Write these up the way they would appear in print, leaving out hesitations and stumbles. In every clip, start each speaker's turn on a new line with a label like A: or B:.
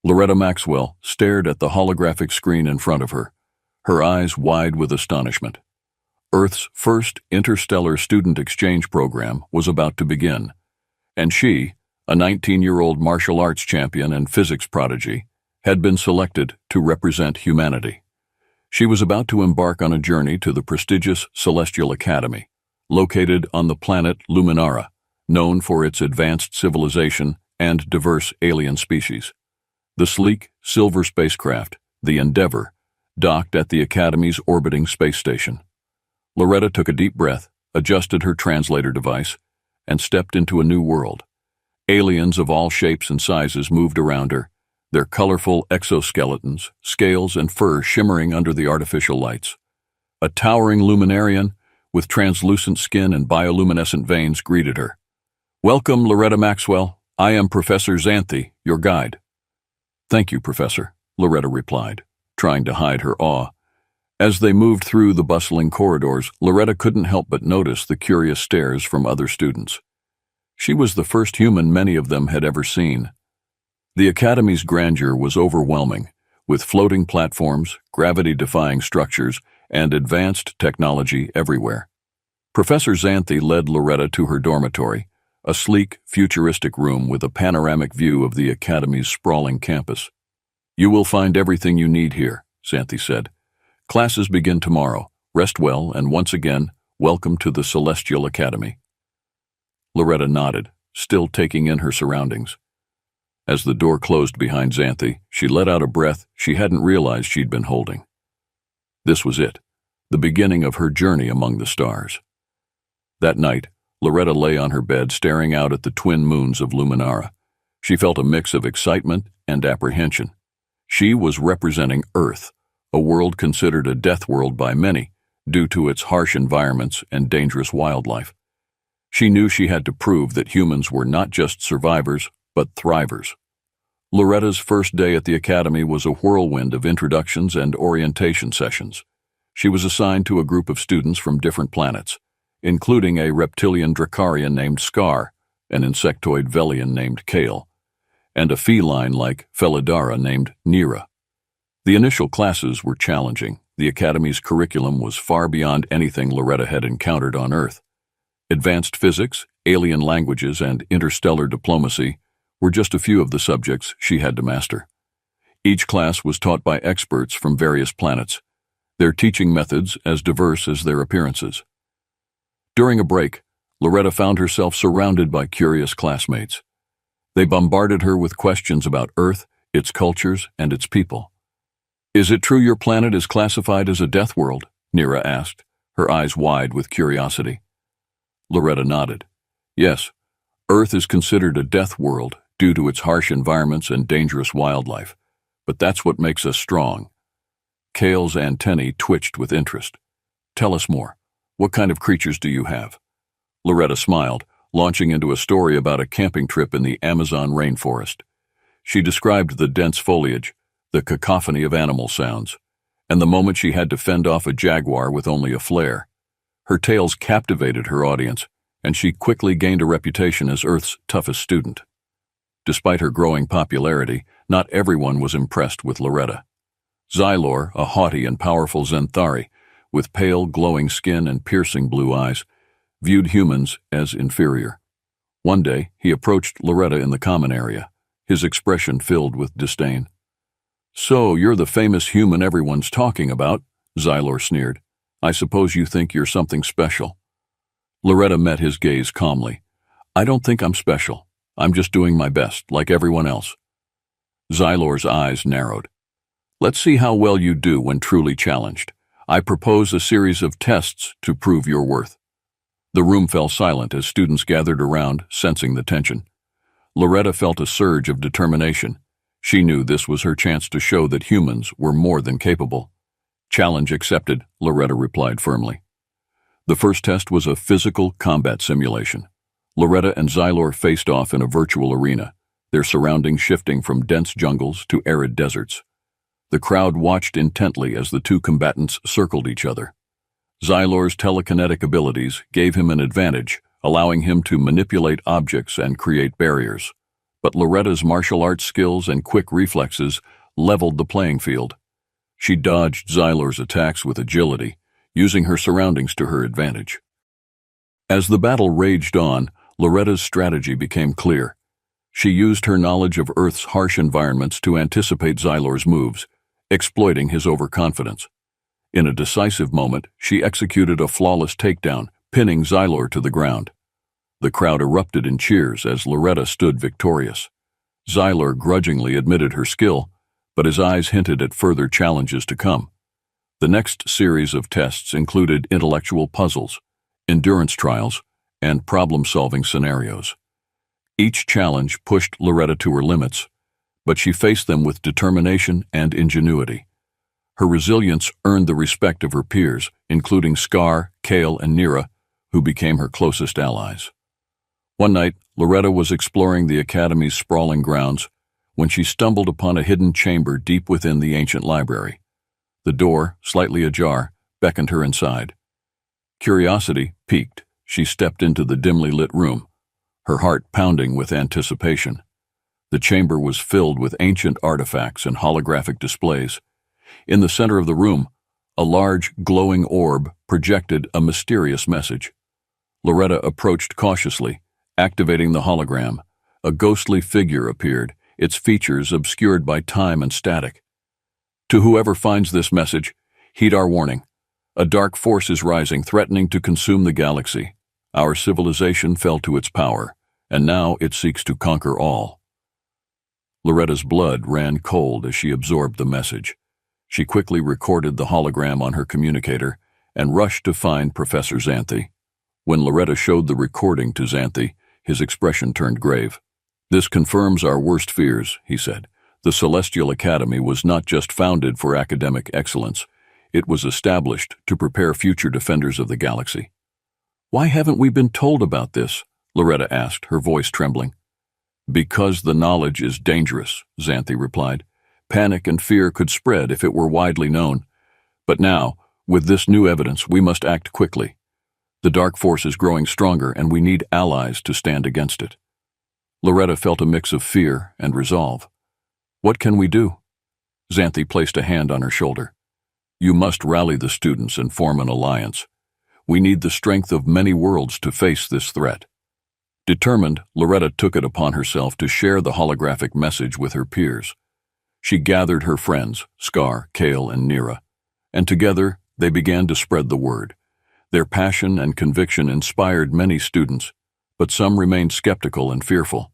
A: Loretta Maxwell stared at the holographic screen in front of her, her eyes wide with astonishment. Earth's first interstellar student exchange program was about to begin, and she, a 19-year-old martial arts champion and physics prodigy, had been selected to represent humanity. She was about to embark on a journey to the prestigious Celestial Academy, located on the planet Luminara, known for its advanced civilization and diverse alien species. The sleek, silver spacecraft, the Endeavour, docked at the Academy's orbiting space station. Loretta took a deep breath, adjusted her translator device, and stepped into a new world. Aliens of all shapes and sizes moved around her, their colorful exoskeletons, scales, and fur shimmering under the artificial lights. A towering luminarian, with translucent skin and bioluminescent veins, greeted her. "Welcome, Loretta Maxwell. I am Professor Xanthi, your guide." "Thank you, Professor," Loretta replied, trying to hide her awe. As they moved through the bustling corridors, Loretta couldn't help but notice the curious stares from other students. She was the first human many of them had ever seen. The Academy's grandeur was overwhelming, with floating platforms, gravity-defying structures, and advanced technology everywhere. Professor Xanthi led Loretta to her dormitory, a sleek, futuristic room with a panoramic view of the Academy's sprawling campus. "You will find everything you need here," Xanthi said. "Classes begin tomorrow. Rest well, and once again, welcome to the Celestial Academy." Loretta nodded, still taking in her surroundings. As the door closed behind Xanthi, she let out a breath she hadn't realized she'd been holding. This was it, the beginning of her journey among the stars. That night, Loretta lay on her bed staring out at the twin moons of Luminara. She felt a mix of excitement and apprehension. She was representing Earth, a world considered a death world by many, due to its harsh environments and dangerous wildlife. She knew she had to prove that humans were not just survivors, but thrivers. Loretta's first day at the Academy was a whirlwind of introductions and orientation sessions. She was assigned to a group of students from different planets, including a reptilian Dracarian named Scar, an insectoid Velian named Kale, and a feline-like Felidara named Nira. The initial classes were challenging. The Academy's curriculum was far beyond anything Loretta had encountered on Earth. Advanced physics, alien languages, and interstellar diplomacy were just a few of the subjects she had to master. Each class was taught by experts from various planets, their teaching methods as diverse as their appearances. During a break, Loretta found herself surrounded by curious classmates. They bombarded her with questions about Earth, its cultures, and its people. "Is it true your planet is classified as a death world?" Nira asked, her eyes wide with curiosity. Loretta nodded. "Yes, Earth is considered a death world due to its harsh environments and dangerous wildlife, but that's what makes us strong." Kale's antennae twitched with interest. "Tell us more. What kind of creatures do you have?" Loretta smiled, launching into a story about a camping trip in the Amazon rainforest. She described the dense foliage, the cacophony of animal sounds, and the moment she had to fend off a jaguar with only a flare. Her tales captivated her audience, and she quickly gained a reputation as Earth's toughest student. Despite her growing popularity, not everyone was impressed with Loretta. Xylor, a haughty and powerful Xanthari, with pale, glowing skin and piercing blue eyes, viewed humans as inferior. One day, he approached Loretta in the common area, his expression filled with disdain. "So, you're the famous human everyone's talking about," Xylor sneered. "I suppose you think you're something special." Loretta met his gaze calmly. "I don't think I'm special. I'm just doing my best, like everyone else." Xylor's eyes narrowed. "Let's see how well you do when truly challenged. I propose a series of tests to prove your worth." The room fell silent as students gathered around, sensing the tension. Loretta felt a surge of determination. She knew this was her chance to show that humans were more than capable. "Challenge accepted," Loretta replied firmly. The first test was a physical combat simulation. Loretta and Xylor faced off in a virtual arena, their surroundings shifting from dense jungles to arid deserts. The crowd watched intently as the two combatants circled each other. Xylor's telekinetic abilities gave him an advantage, allowing him to manipulate objects and create barriers. But Loretta's martial arts skills and quick reflexes leveled the playing field. She dodged Xylor's attacks with agility, using her surroundings to her advantage. As the battle raged on, Loretta's strategy became clear. She used her knowledge of Earth's harsh environments to anticipate Xylor's moves, exploiting his overconfidence. In a decisive moment, she executed a flawless takedown, pinning Xylor to the ground. The crowd erupted in cheers as Loretta stood victorious. Xylor grudgingly admitted her skill, but his eyes hinted at further challenges to come. The next series of tests included intellectual puzzles, endurance trials, and problem-solving scenarios. Each challenge pushed Loretta to her limits, but she faced them with determination and ingenuity. Her resilience earned the respect of her peers, including Scar, Kale, and Nira, who became her closest allies. One night, Loretta was exploring the Academy's sprawling grounds when she stumbled upon a hidden chamber deep within the ancient library. The door, slightly ajar, beckoned her inside. Curiosity piqued, she stepped into the dimly lit room, her heart pounding with anticipation. The chamber was filled with ancient artifacts and holographic displays. In the center of the room, a large, glowing orb projected a mysterious message. Loretta approached cautiously, activating the hologram. A ghostly figure appeared, its features obscured by time and static. To whoever finds this message, heed our warning. A dark force is rising, threatening to consume the galaxy. Our civilization fell to its power, and now it seeks to conquer all. Loretta's blood ran cold as she absorbed the message. She quickly recorded the hologram on her communicator and rushed to find Professor Xanthi. When Loretta showed the recording to Xanthi, his expression turned grave. "This confirms our worst fears," he said. "The Celestial Academy was not just founded for academic excellence. It was established to prepare future defenders of the galaxy." "Why haven't we been told about this?" Loretta asked, her voice trembling. "Because the knowledge is dangerous," Xanthi replied. "Panic and fear could spread if it were widely known. But now, with this new evidence, we must act quickly. The dark force is growing stronger, and we need allies to stand against it." Loretta felt a mix of fear and resolve. "What can we do?" Xanthi placed a hand on her shoulder. "You must rally the students and form an alliance. We need the strength of many worlds to face this threat." Determined, Loretta took it upon herself to share the holographic message with her peers. She gathered her friends, Scar, Kale, and Nira, and together they began to spread the word. Their passion and conviction inspired many students, but some remained skeptical and fearful.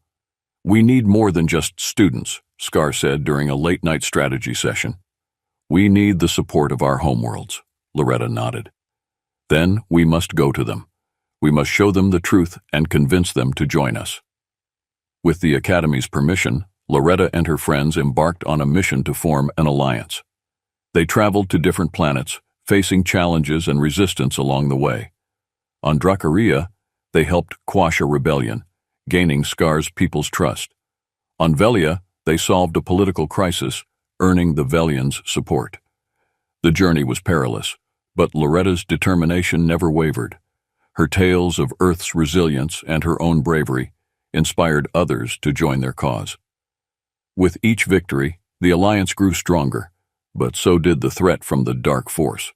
A: "We need more than just students," Scar said during a late-night strategy session. "We need the support of our homeworlds," Loretta nodded. "Then we must go to them. We must show them the truth and convince them to join us." With the Academy's permission, Loretta and her friends embarked on a mission to form an alliance. They traveled to different planets, facing challenges and resistance along the way. On Dracaria, they helped quash a rebellion, gaining Scar's people's trust. On Velia, they solved a political crisis, earning the Velians' support. The journey was perilous, but Loretta's determination never wavered. Her tales of Earth's resilience and her own bravery inspired others to join their cause. With each victory, the alliance grew stronger, but so did the threat from the dark force.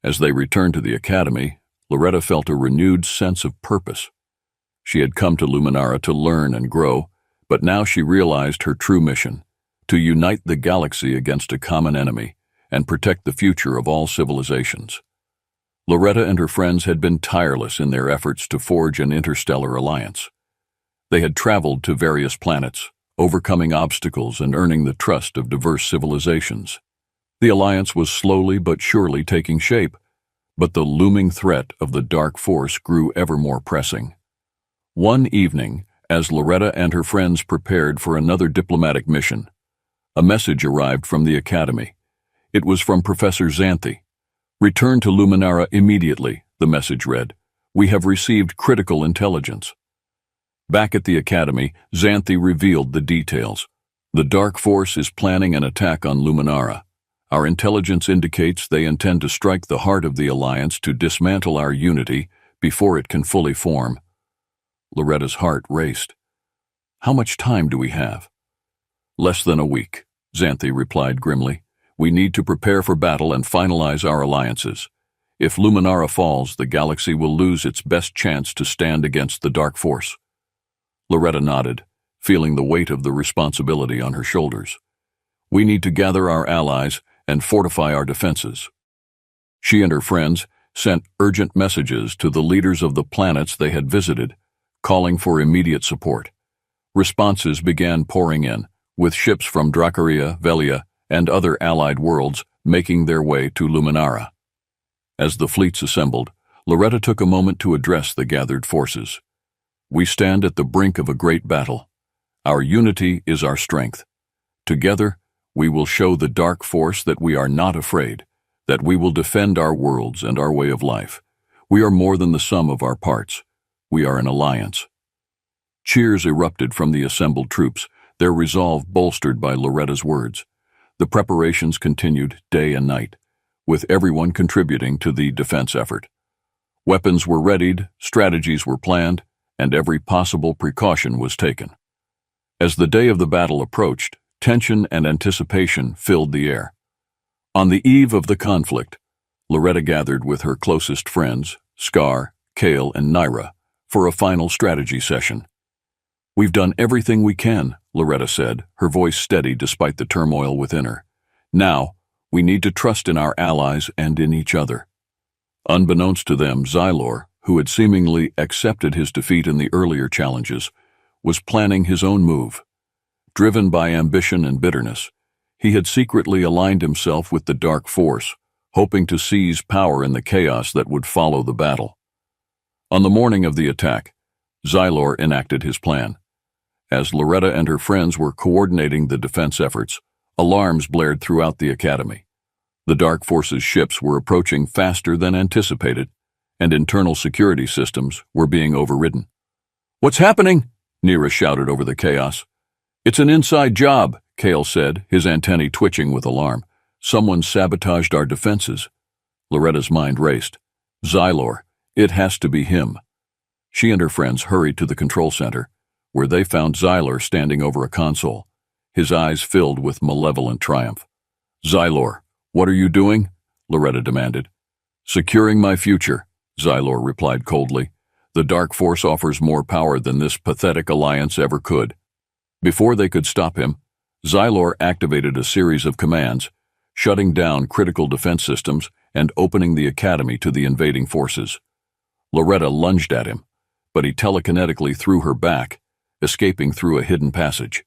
A: As they returned to the Academy, Loretta felt a renewed sense of purpose. She had come to Luminara to learn and grow, but now she realized her true mission: to unite the galaxy against a common enemy and protect the future of all civilizations. Loretta and her friends had been tireless in their efforts to forge an interstellar alliance. They had traveled to various planets, overcoming obstacles and earning the trust of diverse civilizations. The alliance was slowly but surely taking shape, but the looming threat of the dark force grew ever more pressing. One evening, as Loretta and her friends prepared for another diplomatic mission, a message arrived from the Academy. It was from Professor Xanthi. "Return to Luminara immediately," the message read. "We have received critical intelligence." Back at the Academy, Xanthi revealed the details. "The Dark Force is planning an attack on Luminara. Our intelligence indicates they intend to strike the heart of the Alliance to dismantle our unity before it can fully form." Loretta's heart raced. How much time do we have? Less than a week, Xanthi replied grimly. We need to prepare for battle and finalize our alliances. If Luminara falls, the galaxy will lose its best chance to stand against the Dark Force. Loretta nodded, feeling the weight of the responsibility on her shoulders. We need to gather our allies and fortify our defenses. She and her friends sent urgent messages to the leaders of the planets they had visited, calling for immediate support. Responses began pouring in, with ships from Dracaria, Velia, and other allied worlds making their way to Luminara. As the fleets assembled, Loretta took a moment to address the gathered forces. We stand at the brink of a great battle. Our unity is our strength. Together, we will show the Dark Force that we are not afraid, that we will defend our worlds and our way of life. We are more than the sum of our parts. We are an alliance. Cheers erupted from the assembled troops, their resolve bolstered by Loretta's words. The preparations continued day and night, with everyone contributing to the defense effort. Weapons were readied, strategies were planned, and every possible precaution was taken. As the day of the battle approached, tension and anticipation filled the air. On the eve of the conflict, Loretta gathered with her closest friends, Scar, Kale, and Nyra, for a final strategy session. We've done everything we can, Loretta said, her voice steady despite the turmoil within her. Now, we need to trust in our allies and in each other. Unbeknownst to them, Xylor, who had seemingly accepted his defeat in the earlier challenges, was planning his own move. Driven by ambition and bitterness, he had secretly aligned himself with the Dark Force, hoping to seize power in the chaos that would follow the battle. On the morning of the attack, Xylor enacted his plan. As Loretta and her friends were coordinating the defense efforts, alarms blared throughout the academy. The Dark Force's ships were approaching faster than anticipated, and internal security systems were being overridden. "What's happening?" Nyra shouted over the chaos. "It's an inside job," Kale said, his antennae twitching with alarm. "Someone sabotaged our defenses." Loretta's mind raced. Xylor, it has to be him. She and her friends hurried to the control center, where they found Xylor standing over a console, his eyes filled with malevolent triumph. "Xylor, what are you doing?" Loretta demanded. "Securing my future," Xylor replied coldly. "The Dark Force offers more power than this pathetic alliance ever could." Before they could stop him, Xylor activated a series of commands, shutting down critical defense systems and opening the academy to the invading forces. Loretta lunged at him, but he telekinetically threw her back, escaping through a hidden passage.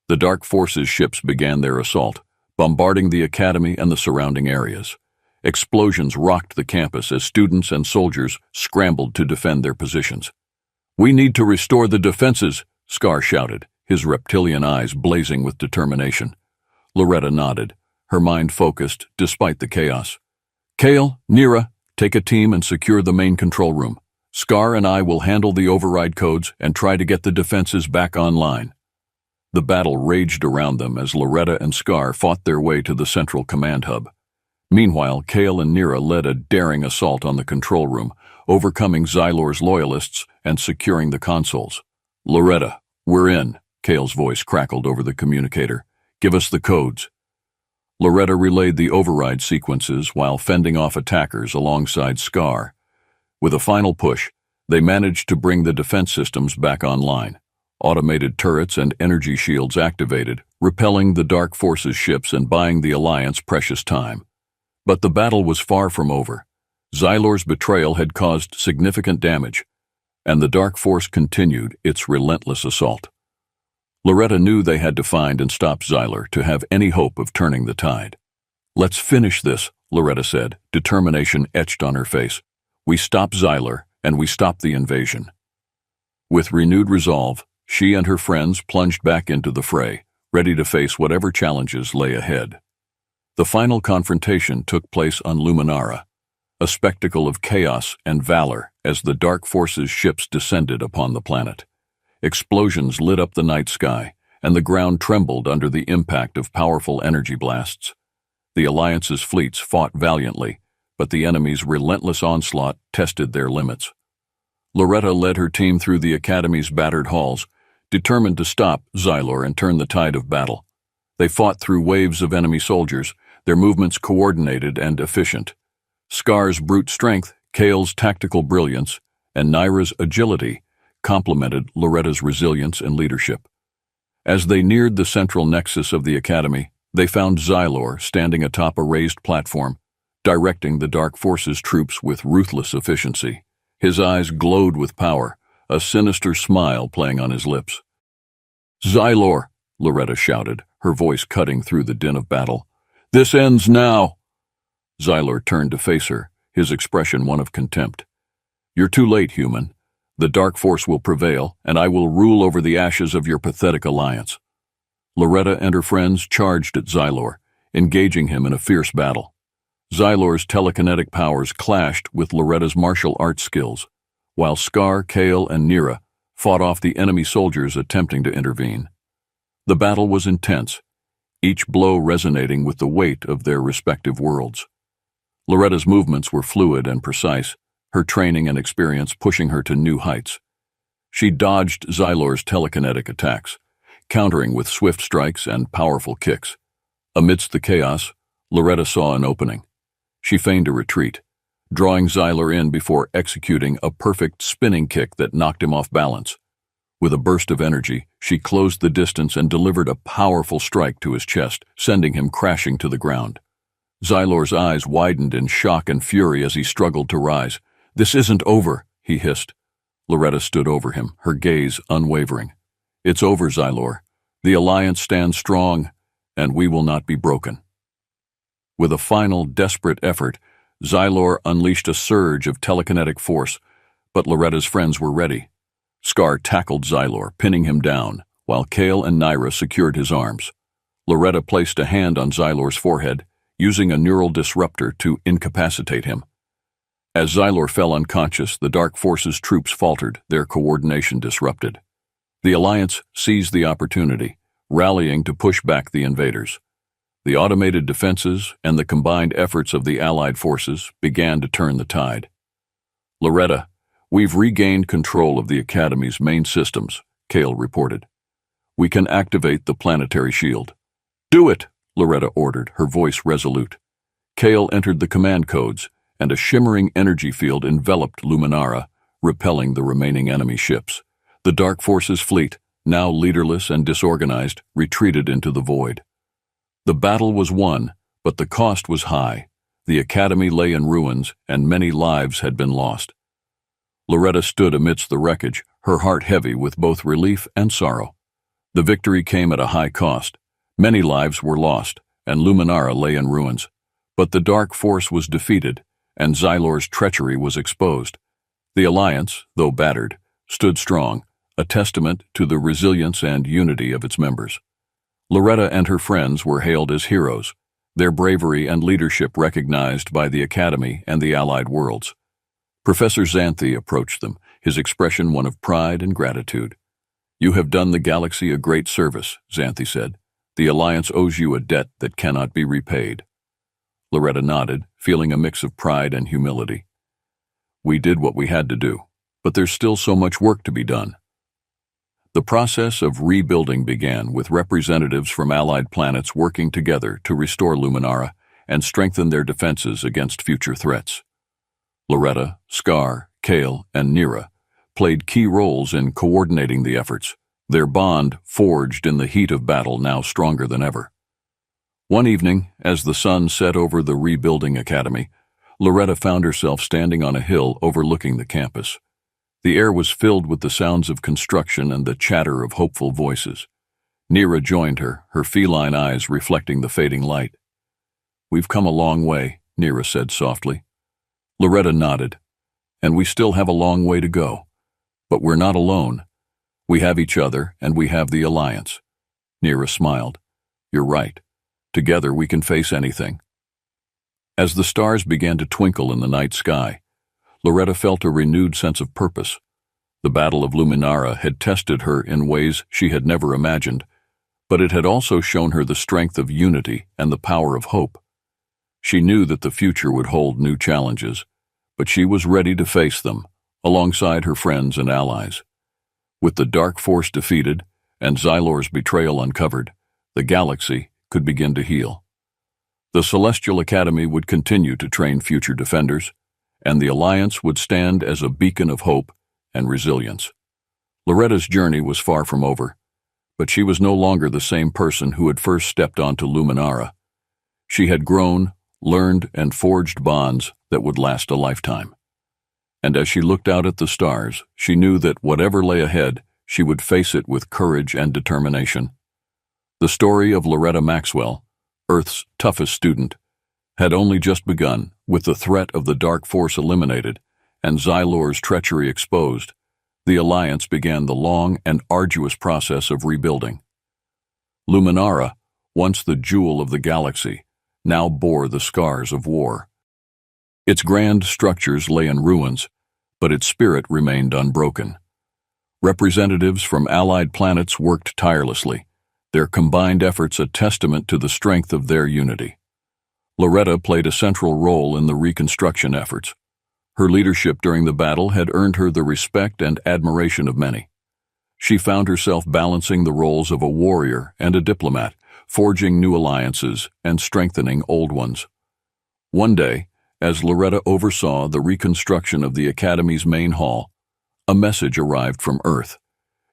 A: The Dark Force's ships began their assault, bombarding the academy and the surrounding areas. Explosions rocked the campus as students and soldiers scrambled to defend their positions. "We need to restore the defenses," Scar shouted, his reptilian eyes blazing with determination. Loretta nodded, her mind focused despite the chaos. "Kale, Nyra, take a team and secure the main control room. Scar and I will handle the override codes and try to get the defenses back online." The battle raged around them as Loretta and Scar fought their way to the central command hub. Meanwhile, Kale and Nyra led a daring assault on the control room, overcoming Xylor's loyalists and securing the consoles. "Loretta, we're in," Kale's voice crackled over the communicator. "Give us the codes." Loretta relayed the override sequences while fending off attackers alongside Scar. With a final push, they managed to bring the defense systems back online. Automated turrets and energy shields activated, repelling the Dark Force's ships and buying the Alliance precious time. But the battle was far from over. Xylor's betrayal had caused significant damage, and the Dark Force continued its relentless assault. Loretta knew they had to find and stop Xylor to have any hope of turning the tide. "Let's finish this," Loretta said, determination etched on her face. "We stop Xylor, and we stop the invasion." With renewed resolve, she and her friends plunged back into the fray, ready to face whatever challenges lay ahead. The final confrontation took place on Luminara, a spectacle of chaos and valor as the Dark Force's ships descended upon the planet. Explosions lit up the night sky, and the ground trembled under the impact of powerful energy blasts. The Alliance's fleets fought valiantly, but the enemy's relentless onslaught tested their limits. Loretta led her team through the Academy's battered halls, determined to stop Xylor and turn the tide of battle. They fought through waves of enemy soldiers, their movements coordinated and efficient. Scar's brute strength, Kale's tactical brilliance, and Nyra's agility complemented Loretta's resilience and leadership. As they neared the central nexus of the academy, they found Xylor standing atop a raised platform, directing the Dark Forces troops with ruthless efficiency. His eyes glowed with power, a sinister smile playing on his lips. "Xylor," Loretta shouted, her voice cutting through the din of battle. "This ends now." Xylor turned to face her, his expression one of contempt. "You're too late, human. The Dark Force will prevail, and I will rule over the ashes of your pathetic alliance." Loretta and her friends charged at Xylor, engaging him in a fierce battle. Xylor's telekinetic powers clashed with Loretta's martial arts skills, while Scar, Kale, and Nyra fought off the enemy soldiers attempting to intervene. The battle was intense, each blow resonating with the weight of their respective worlds. Loretta's movements were fluid and precise, her training and experience pushing her to new heights. She dodged Xylor's telekinetic attacks, countering with swift strikes and powerful kicks. Amidst the chaos, Loretta saw an opening. She feigned a retreat, drawing Xylor in before executing a perfect spinning kick that knocked him off balance. With a burst of energy, she closed the distance and delivered a powerful strike to his chest, sending him crashing to the ground. Xylor's eyes widened in shock and fury as he struggled to rise. "This isn't over," he hissed. Loretta stood over him, her gaze unwavering. "It's over, Xylor. The Alliance stands strong, and we will not be broken." With a final, desperate effort, Xylor unleashed a surge of telekinetic force, but Loretta's friends were ready. Scar tackled Xylor, pinning him down, while Kale and Nyra secured his arms. Loretta placed a hand on Xylor's forehead, using a neural disruptor to incapacitate him. As Xylor fell unconscious, the Dark Forces troops faltered, their coordination disrupted. The Alliance seized the opportunity, rallying to push back the invaders. The automated defenses and the combined efforts of the Allied forces began to turn the tide. "Loretta, we've regained control of the Academy's main systems," Kale reported. "We can activate the planetary shield." "Do it," Loretta ordered, her voice resolute. Kale entered the command codes, and a shimmering energy field enveloped Luminara, repelling the remaining enemy ships. The Dark Forces fleet, now leaderless and disorganized, retreated into the void. The battle was won, but the cost was high. The Academy lay in ruins, and many lives had been lost. Loretta stood amidst the wreckage, her heart heavy with both relief and sorrow. The victory came at a high cost. Many lives were lost, and Luminara lay in ruins. But the Dark Force was defeated, and Xylor's treachery was exposed. The Alliance, though battered, stood strong, a testament to the resilience and unity of its members. Loretta and her friends were hailed as heroes, their bravery and leadership recognized by the Academy and the Allied worlds. Professor Xanthi approached them, his expression one of pride and gratitude. "You have done the galaxy a great service," Xanthi said. "The Alliance owes you a debt that cannot be repaid." Loretta nodded, feeling a mix of pride and humility. "We did what we had to do, but there's still so much work to be done." The process of rebuilding began with representatives from Allied planets working together to restore Luminara and strengthen their defenses against future threats. Loretta, Scar, Kale, and Nyra played key roles in coordinating the efforts, their bond forged in the heat of battle now stronger than ever. One evening, as the sun set over the rebuilding academy, Loretta found herself standing on a hill overlooking the campus. The air was filled with the sounds of construction and the chatter of hopeful voices. Nyra joined her, her feline eyes reflecting the fading light. "We've come a long way," Nyra said softly. Loretta nodded. "And we still have a long way to go. But we're not alone. We have each other, and we have the Alliance." Nyra smiled. "You're right. Together we can face anything." As the stars began to twinkle in the night sky, Loretta felt a renewed sense of purpose. The Battle of Luminara had tested her in ways she had never imagined, but it had also shown her the strength of unity and the power of hope. She knew that the future would hold new challenges, but she was ready to face them, alongside her friends and allies. With the dark force defeated and Xylor's betrayal uncovered, the galaxy could begin to heal. The Celestial Academy would continue to train future defenders, and the Alliance would stand as a beacon of hope and resilience. Loretta's journey was far from over, but she was no longer the same person who had first stepped onto Luminara. She had grown, learned, and forged bonds that would last a lifetime. And as she looked out at the stars, she knew that whatever lay ahead, she would face it with courage and determination. The story of Loretta Maxwell, Earth's toughest student, had only just begun. With the threat of the dark force eliminated and Xylor's treachery exposed, the Alliance began the long and arduous process of rebuilding. Luminara, once the jewel of the galaxy, now bore the scars of war. Its grand structures lay in ruins, but its spirit remained unbroken. Representatives from allied planets worked tirelessly, their combined efforts a testament to the strength of their unity. Loretta played a central role in the reconstruction efforts. Her leadership during the battle had earned her the respect and admiration of many. She found herself balancing the roles of a warrior and a diplomat, forging new alliances and strengthening old ones. One day, as Loretta oversaw the reconstruction of the Academy's main hall, a message arrived from Earth.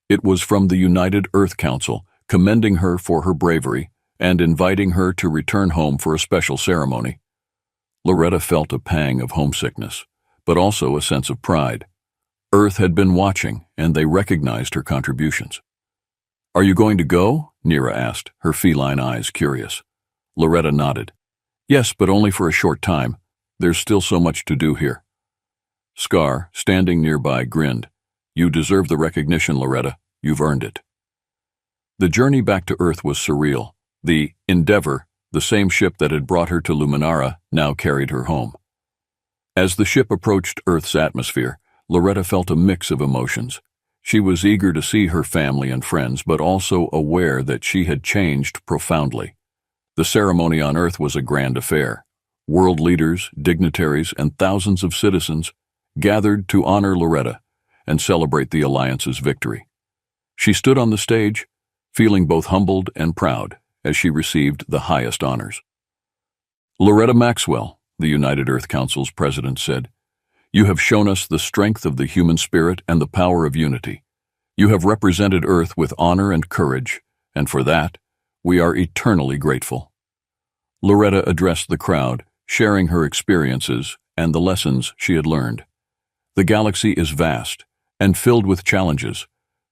A: It was from the United Earth Council, commending her for her bravery and inviting her to return home for a special ceremony. Loretta felt a pang of homesickness, but also a sense of pride. Earth had been watching, and they recognized her contributions. "Are you going to go?" Nira asked, her feline eyes curious. Loretta nodded. "Yes, but only for a short time. There's still so much to do here." Scar, standing nearby, grinned. "You deserve the recognition, Loretta. You've earned it." The journey back to Earth was surreal. The Endeavor, the same ship that had brought her to Luminara, now carried her home. As the ship approached Earth's atmosphere, Loretta felt a mix of emotions. She was eager to see her family and friends, but also aware that she had changed profoundly. The ceremony on Earth was a grand affair. World leaders, dignitaries, and thousands of citizens gathered to honor Loretta and celebrate the Alliance's victory. She stood on the stage, feeling both humbled and proud as she received the highest honors. "Loretta Maxwell," the United Earth Council's president said, "you have shown us the strength of the human spirit and the power of unity. You have represented Earth with honor and courage, and for that, we are eternally grateful." Loretta addressed the crowd, sharing her experiences and the lessons she had learned. The galaxy is vast and filled with challenges,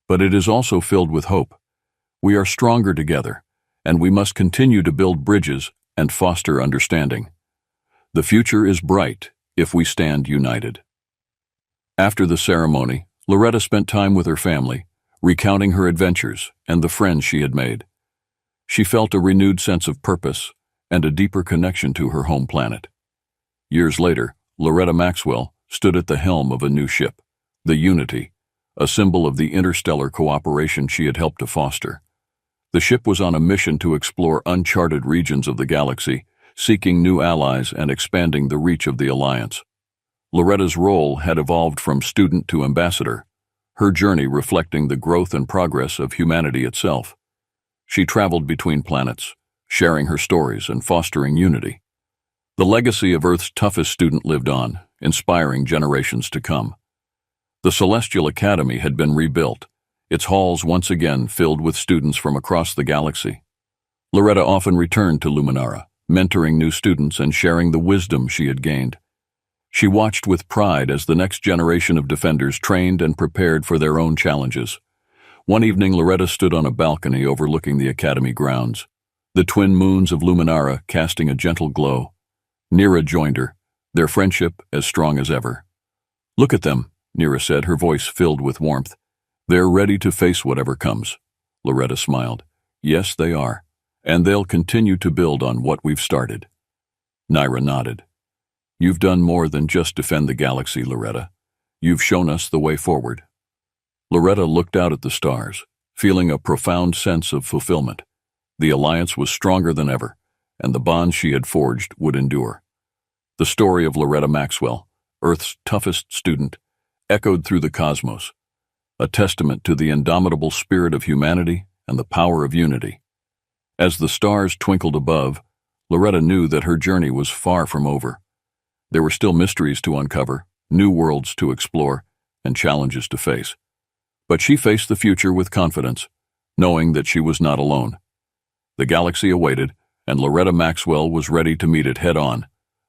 A: but it is also filled with hope. We are stronger together, and we must continue to build bridges and foster understanding. The future is bright if we stand united. After the ceremony, Loretta spent time with her family, recounting her adventures and the friends she had made. She felt a renewed sense of purpose and a deeper connection to her home planet. Years later, Loretta Maxwell stood at the helm of a new ship, the Unity, a symbol of the interstellar cooperation she had helped to foster. The ship was on a mission to explore uncharted regions of the galaxy, seeking new allies and expanding the reach of the Alliance. Loretta's role had evolved from student to ambassador, her journey reflecting the growth and progress of humanity itself. She traveled between planets, sharing her stories and fostering unity. The legacy of Earth's toughest student lived on, inspiring generations to come. The Celestial Academy had been rebuilt, its halls once again filled with students from across the galaxy. Loretta often returned to Luminara, mentoring new students and sharing the wisdom she had gained. She watched with pride as the next generation of defenders trained and prepared for their own challenges. One evening, Loretta stood on a balcony overlooking the Academy grounds, the twin moons of Luminara casting a gentle glow. Nira joined her, their friendship as strong as ever. "Look at them," Nira said, her voice filled with warmth. "They're ready to face whatever comes." Loretta smiled. "Yes, they are, and they'll continue to build on what we've started." Nira nodded. "You've done more than just defend the galaxy, Loretta. You've shown us the way forward." Loretta looked out at the stars, feeling a profound sense of fulfillment. The Alliance was stronger than ever, and the bonds she had forged would endure. The story of Loretta Maxwell, Earth's toughest student, echoed through the cosmos, a testament to the indomitable spirit of humanity and the power of unity. As the stars twinkled above, Loretta knew that her journey was far from over. There were still mysteries to uncover, new worlds to explore, and challenges to face. But she faced the future with confidence, knowing that she was not alone. The galaxy awaited, and Loretta Maxwell was ready to meet it head-on,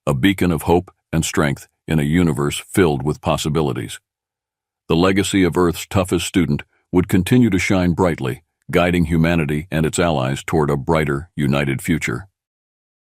A: a beacon of hope and strength in a universe filled with possibilities. The legacy of Earth's toughest student would continue to shine brightly, guiding humanity and its allies toward a brighter, united future.